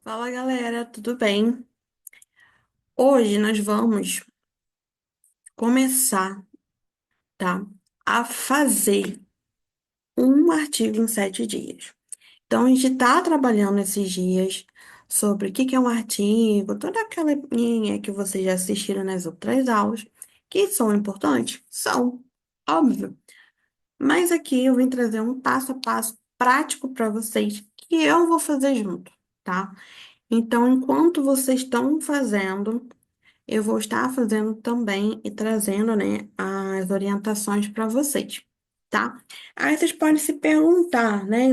Fala galera, tudo bem? Hoje nós vamos começar, tá? A fazer um artigo em 7 dias. Então, a gente está trabalhando esses dias sobre o que que é um artigo, toda aquela linha que vocês já assistiram nas outras aulas, que são importantes? São, óbvio. Mas aqui eu vim trazer um passo a passo prático para vocês que eu vou fazer junto, tá? Então, enquanto vocês estão fazendo, eu vou estar fazendo também e trazendo, né, as orientações para vocês, tá? Aí vocês podem se perguntar, né,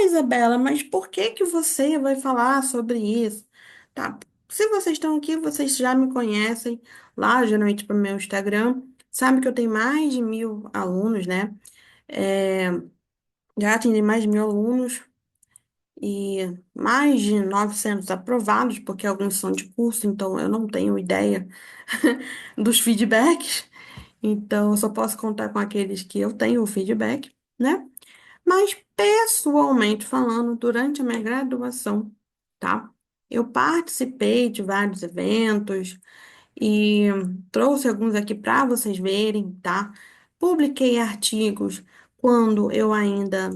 Isabela, mas por que que você vai falar sobre isso? Tá? Se vocês estão aqui, vocês já me conhecem lá, geralmente para o meu Instagram, sabe que eu tenho mais de 1.000 alunos, né? É, já atendi mais de 1.000 alunos e mais de 900 aprovados, porque alguns são de curso, então eu não tenho ideia dos feedbacks. Então, eu só posso contar com aqueles que eu tenho o feedback, né? Mas, pessoalmente falando, durante a minha graduação, tá? Eu participei de vários eventos, e trouxe alguns aqui para vocês verem, tá? Publiquei artigos quando eu ainda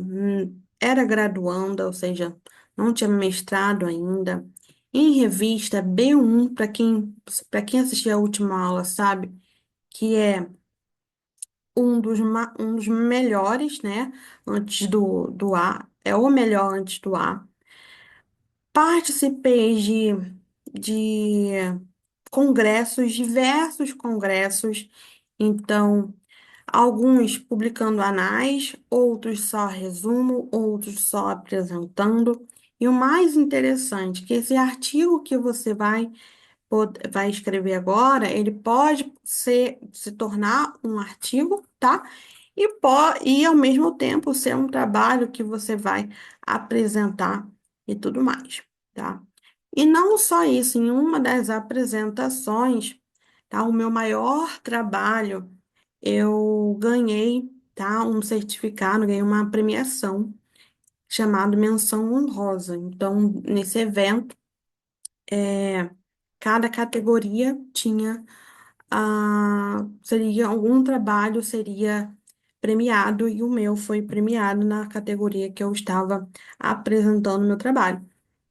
era graduanda, ou seja, não tinha mestrado ainda, em revista B1, para quem assistiu a última aula, sabe? Que é um dos melhores, né? Antes do A, é o melhor antes do A. Participei de congressos, diversos congressos, então, alguns publicando anais, outros só resumo, outros só apresentando. E o mais interessante, que esse artigo que você vai escrever agora, ele pode se tornar um artigo, tá? E ao mesmo tempo ser um trabalho que você vai apresentar e tudo mais, tá? E não só isso, em uma das apresentações, tá? O meu maior trabalho, eu ganhei, tá? Um certificado, ganhei uma premiação chamada Menção Honrosa. Então, nesse evento, cada categoria tinha seria algum trabalho seria premiado e o meu foi premiado na categoria que eu estava apresentando meu trabalho.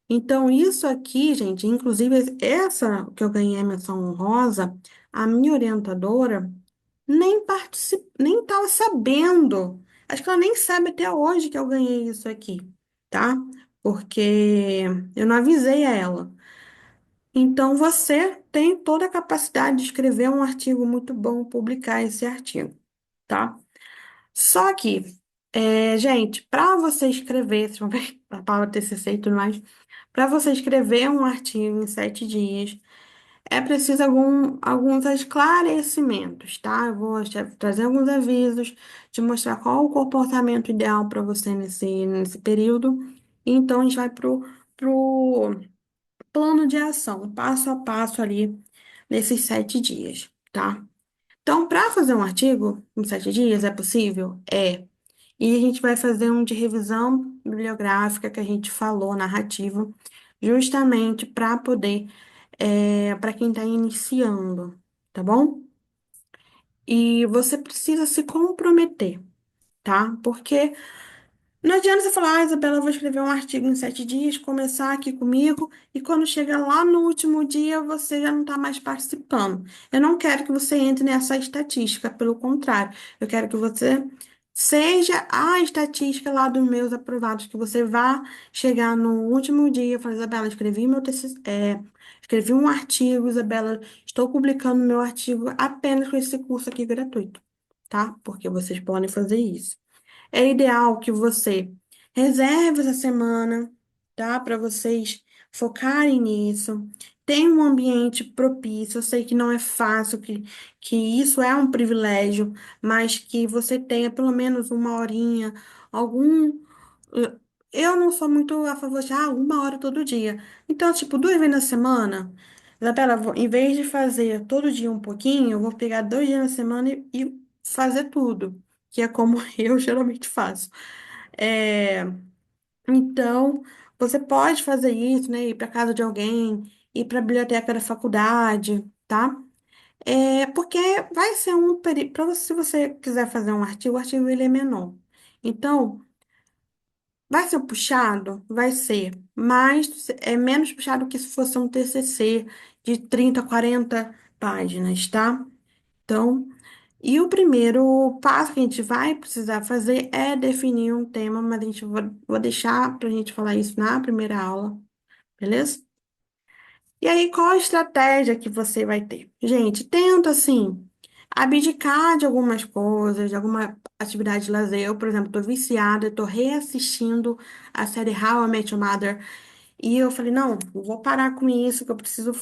Então, isso aqui, gente, inclusive essa que eu ganhei a menção honrosa, a minha orientadora nem estava sabendo. Acho que ela nem sabe até hoje que eu ganhei isso aqui, tá? Porque eu não avisei a ela. Então, você tem toda a capacidade de escrever um artigo muito bom, publicar esse artigo, tá? Só que, gente, para você escrever, vocês vão ver a palavra TCC e tudo mais, para você escrever um artigo em 7 dias, é preciso alguns esclarecimentos, tá? Eu vou trazer alguns avisos, te mostrar qual o comportamento ideal para você nesse período. Então, a gente vai pro plano de ação, passo a passo ali nesses 7 dias, tá? Então, para fazer um artigo em 7 dias, é possível? É. E a gente vai fazer um de revisão bibliográfica que a gente falou, narrativa, justamente para poder, para quem está iniciando, tá bom? E você precisa se comprometer, tá? Porque não adianta você falar, Isabela, eu vou escrever um artigo em 7 dias, começar aqui comigo, e quando chega lá no último dia, você já não está mais participando. Eu não quero que você entre nessa estatística, pelo contrário, eu quero que você seja a estatística lá dos meus aprovados, que você vá chegar no último dia e falar, Isabela, escrevi meu TCC, escrevi um artigo, Isabela, estou publicando meu artigo apenas com esse curso aqui gratuito, tá? Porque vocês podem fazer isso. É ideal que você reserve essa semana, tá? Para vocês focarem nisso. Tenha um ambiente propício. Eu sei que não é fácil, que isso é um privilégio, mas que você tenha pelo menos uma horinha, algum. Eu não sou muito a favor de 1 hora todo dia. Então, tipo, 2 vezes na semana. Isabela, em vez de fazer todo dia um pouquinho, eu vou pegar 2 dias na semana e fazer tudo, que é como eu geralmente faço. É, então, Você pode fazer isso, né? Ir para casa de alguém, ir para a biblioteca da faculdade, tá? Porque vai ser um período. Para você, se você quiser fazer um artigo, o artigo ele é menor. Então, vai ser puxado? Vai ser, mas é menos puxado que se fosse um TCC de 30, 40 páginas, tá? Então, e o primeiro passo que a gente vai precisar fazer é definir um tema, mas a gente vou deixar para a gente falar isso na primeira aula, beleza? E aí, qual a estratégia que você vai ter? Gente, tenta assim, abdicar de algumas coisas, de alguma atividade de lazer. Eu, por exemplo, tô viciada, tô reassistindo a série How I Met Your Mother. E eu falei, não, eu vou parar com isso, que eu preciso.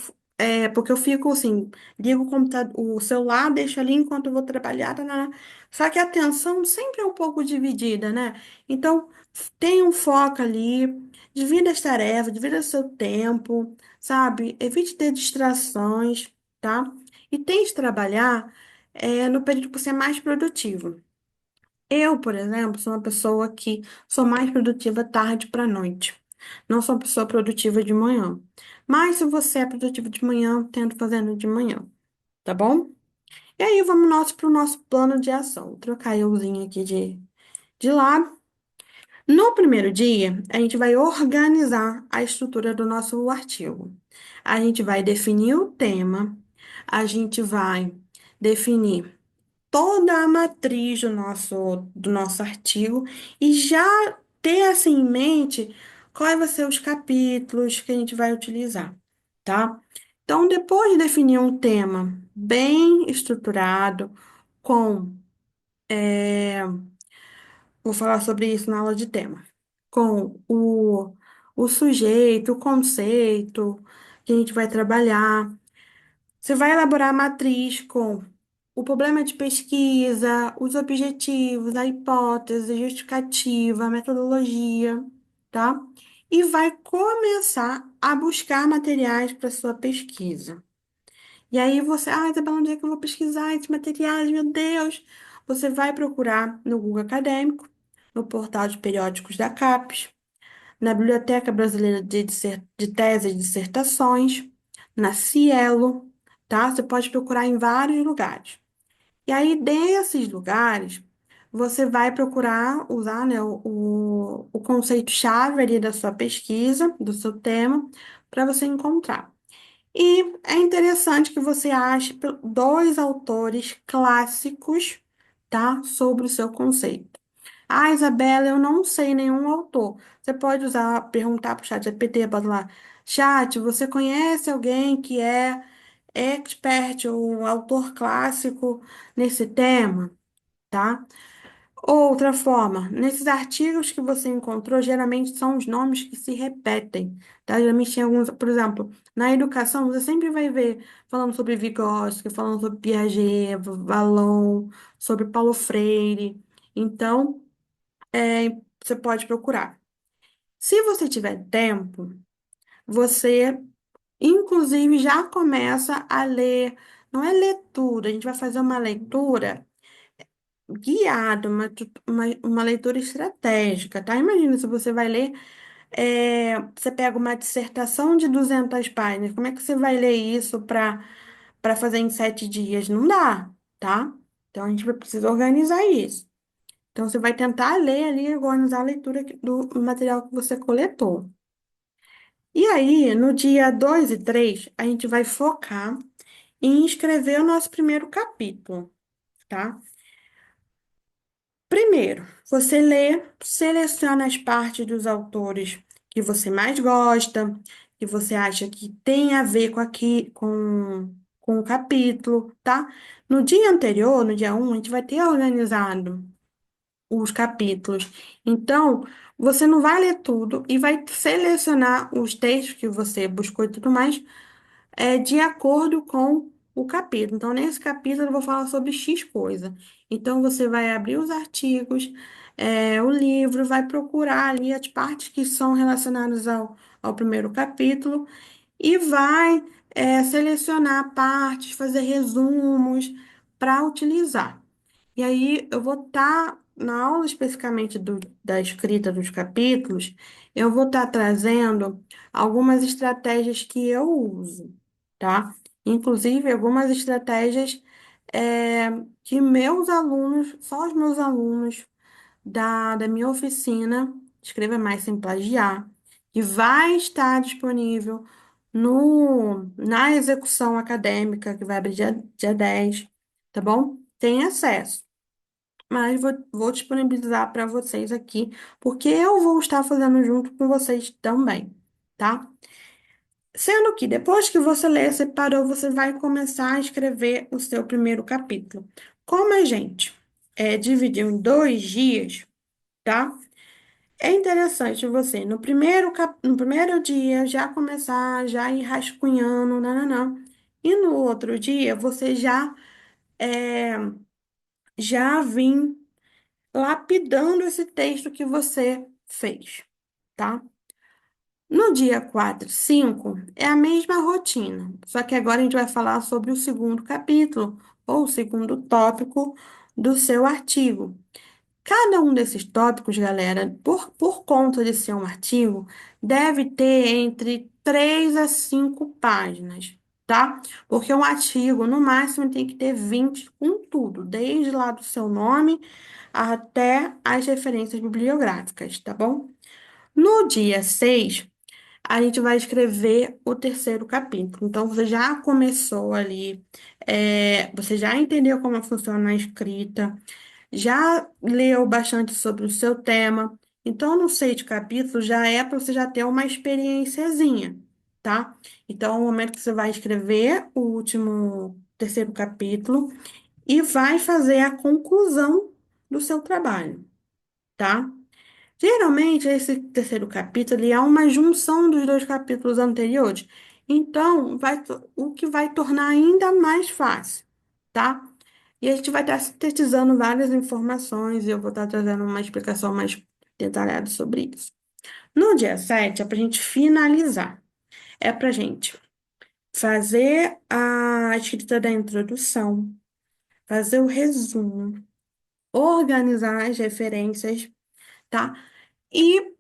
Porque eu fico assim, ligo o computador, o celular, deixo ali enquanto eu vou trabalhar. Só que a atenção sempre é um pouco dividida, né? Então, tenha um foco ali, divida as tarefas, divida o seu tempo, sabe? Evite ter distrações, tá? E tente trabalhar, no período que você é mais produtivo. Eu, por exemplo, sou uma pessoa que sou mais produtiva tarde para noite. Não sou uma pessoa produtiva de manhã. Mas se você é produtivo de manhã, tento fazendo de manhã, tá bom? E aí vamos para o nosso plano de ação. Vou trocar euzinho aqui de lado. No primeiro dia, a gente vai organizar a estrutura do nosso artigo. A gente vai definir o tema, a gente vai definir toda a matriz do nosso artigo e já ter assim em mente quais vão ser os capítulos que a gente vai utilizar, tá? Então, depois de definir um tema bem estruturado, com, vou falar sobre isso na aula de tema, com o sujeito, o conceito que a gente vai trabalhar. Você vai elaborar a matriz com o problema de pesquisa, os objetivos, a hipótese, a justificativa, a metodologia, tá? E vai começar a buscar materiais para sua pesquisa. E aí você, Isabela, onde é que eu vou pesquisar esses materiais? Meu Deus! Você vai procurar no Google Acadêmico, no portal de periódicos da CAPES, na Biblioteca Brasileira de Tese e Dissertações, na Cielo, tá? Você pode procurar em vários lugares. E aí, desses lugares, você vai procurar usar, né, o conceito-chave ali da sua pesquisa, do seu tema, para você encontrar. E é interessante que você ache dois autores clássicos, tá, sobre o seu conceito. Isabela, eu não sei nenhum autor. Você pode usar, perguntar para o chat GPT, bota lá, chat, você conhece alguém que é expert ou um autor clássico nesse tema, tá? Outra forma, nesses artigos que você encontrou, geralmente são os nomes que se repetem, tá? Geralmente tem alguns, por exemplo, na educação, você sempre vai ver falando sobre Vygotsky, falando sobre Piaget, Vallon, sobre Paulo Freire. Então, você pode procurar. Se você tiver tempo, você, inclusive, já começa a ler. Não é ler tudo, a gente vai fazer uma leitura guiada, uma leitura estratégica, tá? Imagina se você vai ler, você pega uma dissertação de 200 páginas, como é que você vai ler isso para fazer em 7 dias? Não dá, tá? Então a gente vai precisar organizar isso. Então você vai tentar ler ali, organizar a leitura do material que você coletou. E aí, no dia 2 e 3 a gente vai focar em escrever o nosso primeiro capítulo, tá? Primeiro, você lê, seleciona as partes dos autores que você mais gosta, que você acha que tem a ver com o capítulo, tá? No dia anterior, no dia 1, a gente vai ter organizado os capítulos. Então, você não vai ler tudo e vai selecionar os textos que você buscou e tudo mais, de acordo com o capítulo. Então, nesse capítulo, eu vou falar sobre X coisa. Então, você vai abrir os artigos, o livro, vai procurar ali as partes que são relacionadas ao primeiro capítulo e vai, selecionar partes, fazer resumos para utilizar. E aí, eu vou estar na aula especificamente da escrita dos capítulos, eu vou estar trazendo algumas estratégias que eu uso, tá? Inclusive, algumas estratégias que meus alunos, só os meus alunos da minha oficina, Escreva Mais Sem Plagiar, que vai estar disponível na execução acadêmica, que vai abrir dia 10, tá bom? Tem acesso, mas vou disponibilizar para vocês aqui, porque eu vou estar fazendo junto com vocês também, tá? Sendo que depois que você ler, separou, você vai começar a escrever o seu primeiro capítulo. Como a gente dividiu em 2 dias, tá? É interessante você, no primeiro dia, já começar, já ir rascunhando, nananã. E no outro dia, você já vir lapidando esse texto que você fez, tá? No dia 4 e 5, é a mesma rotina, só que agora a gente vai falar sobre o segundo capítulo, ou o segundo tópico do seu artigo. Cada um desses tópicos, galera, por conta de ser um artigo, deve ter entre 3 a 5 páginas, tá? Porque um artigo, no máximo, tem que ter 20 com tudo, desde lá do seu nome até as referências bibliográficas, tá bom? No dia 6, a gente vai escrever o terceiro capítulo. Então, você já começou ali, você já entendeu como funciona a escrita, já leu bastante sobre o seu tema. Então, no 6 capítulos já é para você já ter uma experiênciazinha, tá? Então, é o momento que você vai escrever o último terceiro capítulo e vai fazer a conclusão do seu trabalho, tá? Geralmente, esse terceiro capítulo ele é uma junção dos 2 capítulos anteriores. Então, o que vai tornar ainda mais fácil, tá? E a gente vai estar sintetizando várias informações e eu vou estar trazendo uma explicação mais detalhada sobre isso. No dia 7 é para a gente finalizar. É para a gente fazer a escrita da introdução, fazer o resumo, organizar as referências, tá? E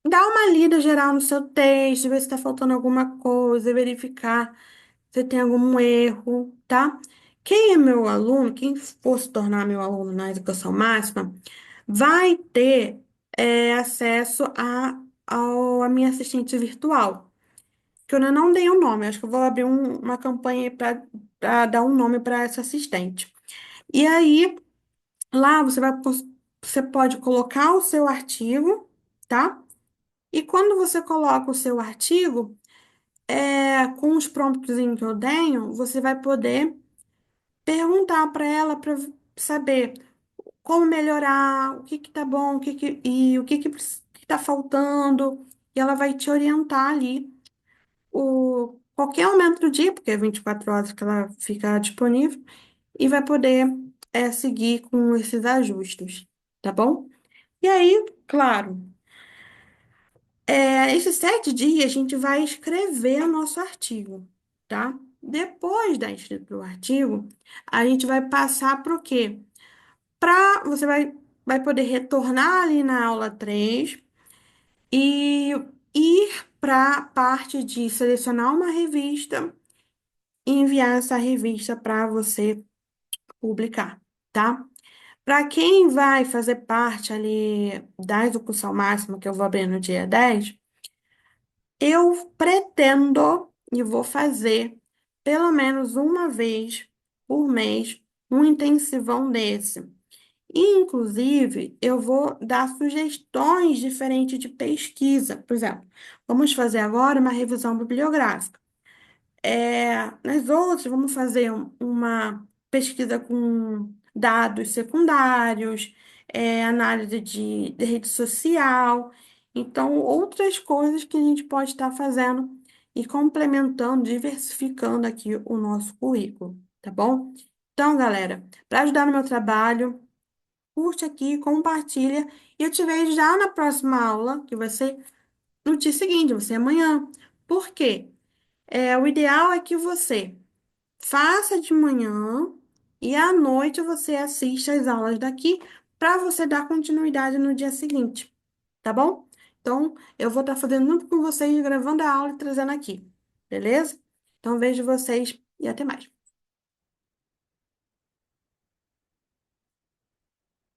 dar uma lida geral no seu texto, ver se está faltando alguma coisa, verificar se tem algum erro, tá? Quem é meu aluno, quem for se tornar meu aluno na educação máxima, vai ter acesso à minha assistente virtual, que eu ainda não dei o nome, acho que eu vou abrir uma campanha para dar um nome para essa assistente. E aí, lá você pode colocar o seu artigo, tá? E quando você coloca o seu artigo, com os prompts que eu tenho, você vai poder perguntar para ela para saber como melhorar, o que que tá bom, o que tá faltando, e ela vai te orientar ali qualquer momento do dia, porque é 24 horas que ela fica disponível, e vai poder seguir com esses ajustes, tá bom? E aí, claro, esses 7 dias a gente vai escrever o nosso artigo, tá? Depois da escrita do artigo, a gente vai passar para o quê? Você vai poder retornar ali na aula 3 e ir para a parte de selecionar uma revista e enviar essa revista para você publicar, tá? Para quem vai fazer parte ali da execução máxima, que eu vou abrir no dia 10, eu pretendo e vou fazer pelo menos uma vez por mês um intensivão desse. Inclusive, eu vou dar sugestões diferentes de pesquisa. Por exemplo, vamos fazer agora uma revisão bibliográfica. Nas outras, vamos fazer uma pesquisa com dados secundários, análise de rede social. Então, outras coisas que a gente pode estar fazendo e complementando, diversificando aqui o nosso currículo, tá bom? Então, galera, para ajudar no meu trabalho, curte aqui, compartilha e eu te vejo já na próxima aula, que vai ser no dia seguinte, vai ser amanhã. Por quê? O ideal é que você faça de manhã e à noite você assista às aulas daqui para você dar continuidade no dia seguinte, tá bom? Então, eu vou estar fazendo junto com vocês, gravando a aula e trazendo aqui, beleza? Então, vejo vocês e até mais.